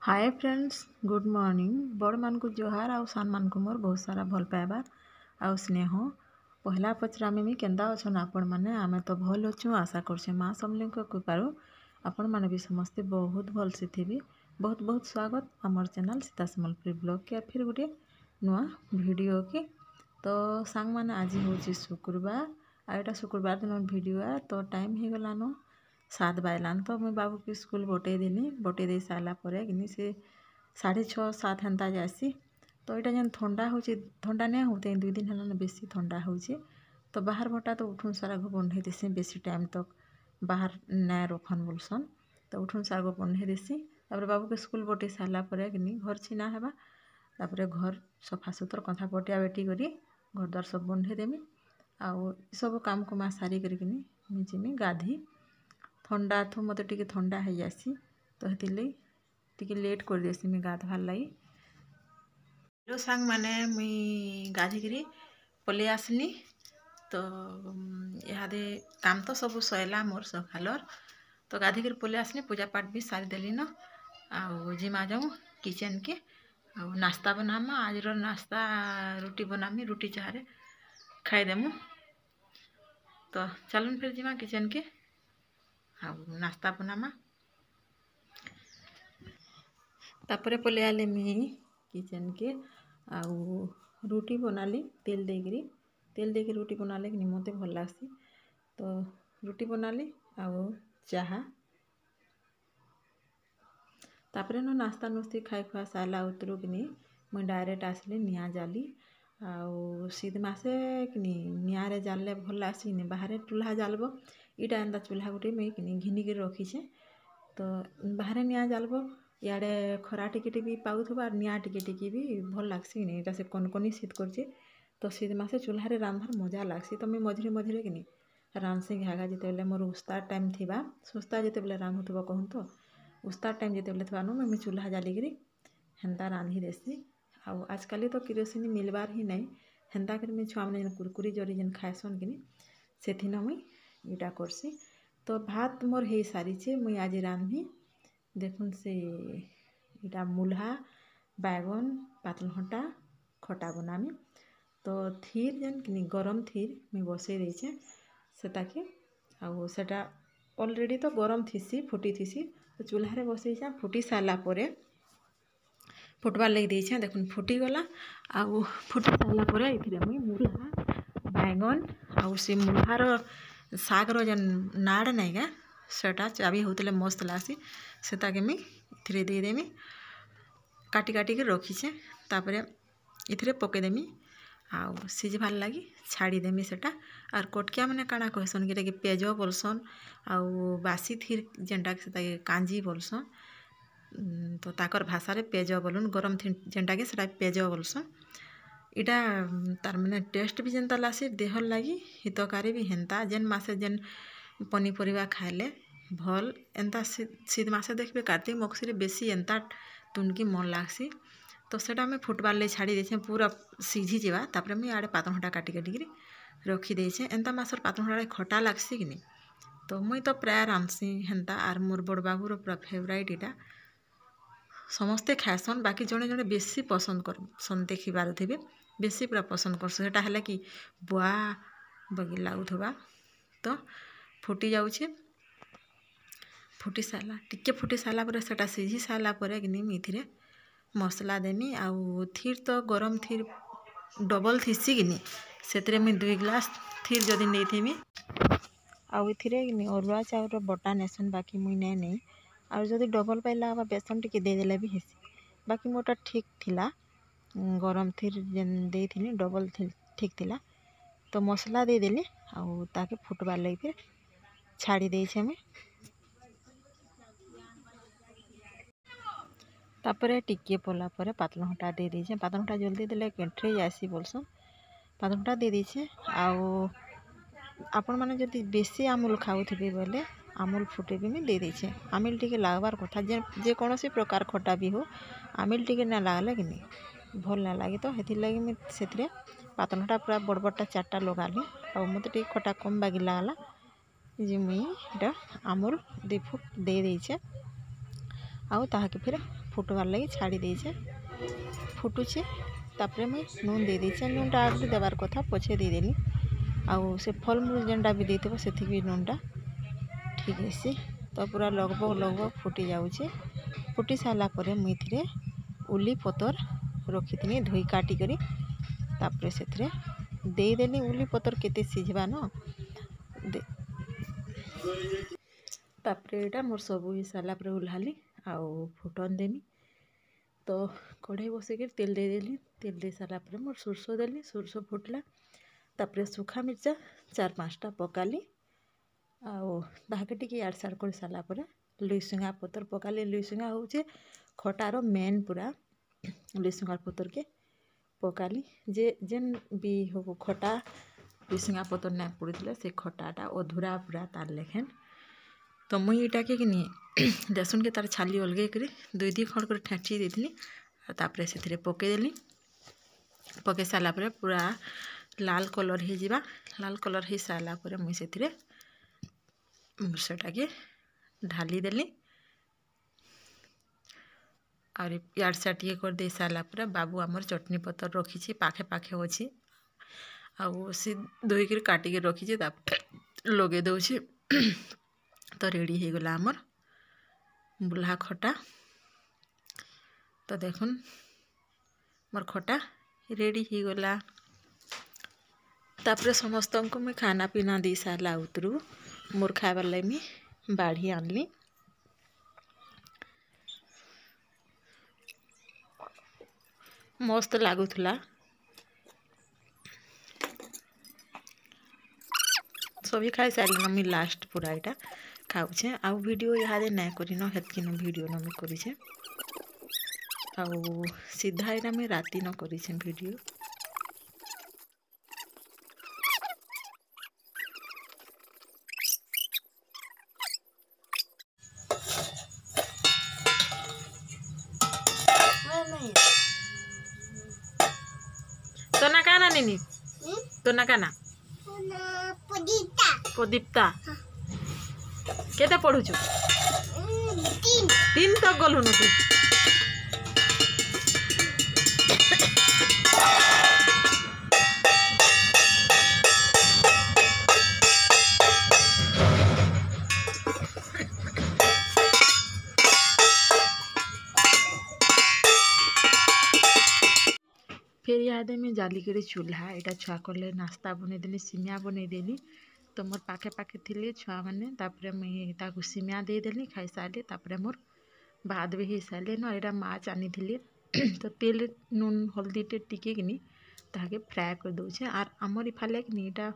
Hi friends good morning बड़ मान को जोहार आउ सान मान को मोर बहुत सारा भल पाइबार आउ स्नेह पहला पचरामी मी केंदा अछन आपण माने आमे तो भल अछु आशा करछे माँ समलिंग को कृपारू आपण माने भी समस्ते बहुत भल से थिबी। बहुत बहुत स्वागत आमर चैनल सीता सम्बलपुरी ब्लॉग के फिर गोटे नुआ वीडियो के। तो सांग माने आज होची शुक्रवार आ एटा शुक्रवार दिन वीडियो है तो टाइम ही गलानो 7 बाजलान। तो मुझे बाबू की स्कूल बटे देनी बटे दे सारा पर कि से 6:30-7 हेन्ता जासी। तो यहाँ जेन थंडा हो थंडा नहीं होते 2 दिन है बेसी थंडा हो तो बाहर भटा तो उठुन सारा को बंधे देसी बेसी टाइम तक बाहर न रखन बोलसन तो उठुन सारा को बंधे देसी। तापर बाबू के स्कूल बटे सारा पर कि घर छिना हेबा तापर घर सफा सुतर कंथा पटिया बेटी करी घर द्वार सब बंधे देमी आउ सब काम कुमा सारी करके जिमी गाधी थंडा थो मत टे थंडा हो जासी तो टे लेट कर देसी मुझे गाधवार लगी। हेलो सांग माने मुई गाधिकी पलि आसनी तो इहादे काम तो सब सैला मोर सकालर तो गाधिकी पलि आसनी पूजा पाठ भी सारी देली न आउ जिमा जाऊँ किचन के आउ नाश्ता बनामा आज नाश्ता रुटी बनामी रुटी चाहे खाईदेमु। तो चलन फिर जिमा किचन के आउ नाश्ता बनामा तापरे पले आले मी किचन के आउ रुटी बनाली तेल देकर रुटी बनाले कि मते भल लागसी। तो रुटी बनाली आउ चाहा तापरे न नाश्ता नुस्ती खाई खुआ सारा उतरू कि मुई डायरेक्ट आसली निया जाली आउ शीत मासे कि नियारे जाले भल लागसी कि बाहर चूल्हा जालब इटा एंता चूल्हा गोटे मुई कि घिनिकी रखीछे। तो बाहर निया जालब इे खरा टिके भी पाऊथबा निया टिके भी भल लागसी कि इटा से कनकनी शीत करछे तो शीत मासे चूल्हा रांधबार मजा लागसी। तो मुई मझे मझे कि रांधसी घाघा जिते मोर उस्तार टाइम थिबा सुस्ता जिते रांधुथब कहूँ तो उस्तार टाइम जिते थी मुझे चूल्हा जालिकी हेन्ता रांधि देसी। आउ आजकल तो किरोसिन मिलबार ही नहीं हेन्ता कर मुझे छुआ मैंने कुरकुरी जरी जेन खाएसन कि से मुई इटा करसी। तो भात मोर हो सारी मुई आज रांधि देखुन से इटा मुल्हा बैगन पातलघंटा खटा बनामी। तो थीर जेन कि गरम थीर मुई बसई देछे सेटाके आउ सेटा ऑलरेडी तो गरम थीसी फुटी थीसी तो चूल्हा बसईछे फुटी सारा पर फुटबार लगी देछे देखुन फुटीगला आउ फुटी सारा पर ये मुई मुल्हा बैगन आउ से मुल्हार सागर जेन नाड़ नहीं गा सेटा चाबी होते मस्त लासी सेटाके मुई इथिरे देदेमी काटी काटी के रखीछे तापर इथिरे पकेदेमी आउ सिझबार लगी छाड़ीदेमी सेटा। आर कटकिया मैंने काଣା कहसन कि पेज बोलसन आउ बासी थीर जेनटा के कांजी बोलसन तो ताकर भाषा रे पेज बोलन गरम थीर जेनटा के सेटा पेज बोलसन। इटा तार मैंने टेस्ट भी जेनता लासी देहर लगी हितकारी भी हेन्ता जेन मासे जेन पनीपरिया खाइले भल एंता शीत मासे देखबे कार्तिक मकसरी बेसी एंता तुनकी मन लागसी। तो सेटा मैं फुटबार ले छाड़ी देछे पूरा सीझी जावा तापर मुझे आड़े पातलघंटा काटी काटिक रखी देछे एंता मासर पातलघंटा खटा लागसी कि तो मुई तो प्राय रांधसी हेन्ता आर मोर बड़ बाबूर पूरा फेवराइट इटा समस्ते खाएसन बाकी जड़े जड़े बेसी पसंद करसन देखी पारुथिबे बेसी पूरा पसंद करसन सेटा है कि बुआ बगी लागुथबा। तो फुटी जाऊे फुटी सारा टिके फुटी सारा पर सेटा सीझी सारा पर कि इथिरे मसला देमी आउ थीर तो गरम थीर डबल थीसी कि से मुई 2 ग्लास थीर जदि नहीं थी आउ इथिरे कि अरुआ चाउर बटा नेसन बाकी मुई नहीं आउ जदि डबल पाइला बेसन टिके देदेले भी हेसी बाकी मोटा ठीक थिला गरम थीर जेन देथी डबल ठीक थिला। तो मसला देदेली आउ ताके फुटबार लगी फिर छाड़ी देछे मुई तापर टिके पला पर पातलघंटा दे दीछे पातलघंटा जल्दी देले केंठे जासी बोलसन पातलघंटा दे दीछे आउ आपण माने जदि बेसी आमुल खाऊथिबे बोले आमुल फुटे भी मैं दे दीछे आमिल टिके लागबार कथा जे कौन सी प्रकार खटा भी हो आमिल टिके ना लागले कि भल ना लगे। तो हेथि लगी मैं से पातलघंटा पूरा बड़ बड़टा 4टा लगाली और मत टिके खटा कम बागी लागला जे मुई इटा आमुल 2 फुट दे दीछे आउ ताहाके फिर फुटवार लगी छाड़ी देचे फुटुचे तापर मुई नून दे देचे नूनटा आगु देवार कथा पछे देदेली आउ से फलमूल जेनटा भी देते से भी नूनटा ठीक है तो पूरा लगभग फुटी जाऊे फुटी सारा पर मुझे उली पतर रखी धोई काटी करी तापर से देदेली उली पतर केते सिझवा न तापर यहाँ मोर सब हो सारा पर ओह्लाली आउ फुटन देमी तो कढ़ाई बसैक तेल देदेली तेल दे सारा पर मोर सोरष देली सोरष फुटला तापर सुखा मिर्चा 4-5टा पकाली आउ बाकी टी याड साड़ कर सारा पर लुईसुंगा पतर पकाली लुईसुंगा हूँ खटार मेन पूरा लुईसुंगा पतर के पकाली जे जेन भी हो खटा लुईसुंगा पतर ना पड़े से खटाटा अधूरा पूरा तार लेखेन तो मुई यहाँ के देसुन के तार छाली अलगे कर 2-2 खंड कर ठेची देती तापर से पकईदेली पकई सारा पर पूरा लाल कलर हो जावा लाल कलर हो सारा पर मुई से के ढाली देली और याड साड़ कर दे सारा पर बाबू आमर चटनी पतर रखी पाखे पाखे अच्छी आउ सी धोईक काटिक रखी लगे दौचे तो रेडी हो गला आमर बुल्हा खटा तो देखुन मोर खटा रेडी हो गला तापर समस्त को मैं खाना पीना दी सारा उतरू मोर खाबार लगी बाढ़ी आनली मस्त लगुला सभी खाई सारे मुझे लास्ट पूरा यहाँ खाऊे आउ वीडियो यहाँ ना करन हेतकिन वीडियो न मुझे करें आउ सीधा यहाँ मुझे राति न करें वीडियो तो ना काना निनी तो ना काना प्रदीप्ता केते पढ़ुछु 3 तक गलु न तू फिर याद में जाली कर चूल्हा यहाँ छुआ कले नास्ता बनईदेली सिमिया बनईदेली तो मोर पाखे पाखे थी छुआ मैंने तापर मुझे सिमिया देदेली खाई सारे तापर मोर भात भी हो सारे न यहाँ माछ आनी तो तेल नून हल्दी टिके कि ताके फ्राए कर दौचे आर आमर इफाले कि यहाँ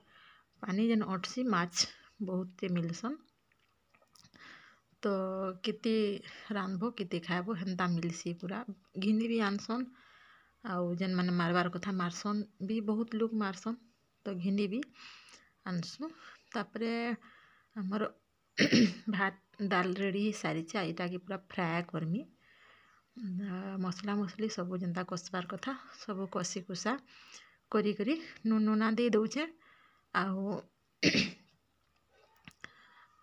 पानी जेन अटसी माछ बहुत मिलसन तो किति रांधबो किति खाबो हेन्ता मिलसी पूरा घिनी भी आनसन आउ जेन मैंने मारबार कथा मारसन भी बहुत लोग मारसन तो घिनी भी आनसु तापरे हमर भात दाल रेडी सारी यहाँ कि पूरा फ्राए करमी मसला मसली सब जेनता कषबार कथा सब कषि कुषा करी करी नून नूना दे दौचे आउ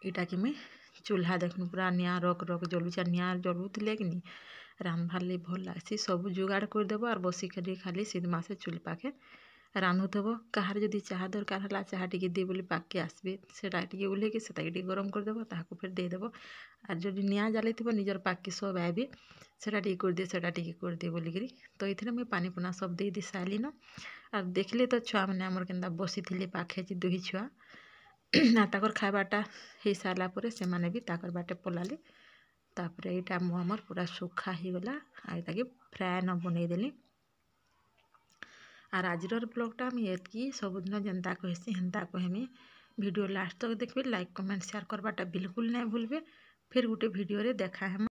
यहाँ कि मुई चूल्हा देखनु पूरा निआ रक रक जलुचा निआ जलुले कि रांधबार लगे भल लग्सी सब जुगाड़ करदेव और बसिक खाली सीधमा से चूल पाखे रांधुथब कहार जदि चाह दरकार है चाह टी दे बोली पाके आसबे से ओह्लैक से गरम करदेव ताकू फिर देदेव और जदि निआ जाली थी निजर पाके सब आबे से करदे बोलिकी तो ये मुझे पानी पुना सब दे दी सारी न और देखले तो छुआ मैंने आमर के बसी थी पाखे 2 छुआ ताकर खाइबाटा हो सारा पर से माने भी ताकर बाटे पलाली तापर यहाँ मुझे पूरा सुखा हो गला यहाँ कि फ्राए न बनईदेली और आज ब्लॉगटा मुझे सबुदिन जेनता कहसी हेन्ता कहमी वीडियो लास्ट तक देखबे लाइक कमेंट शेयर करवाटा बिल्कुल नहीं भूलबे फिर गोटे वीडियो रे देखा है।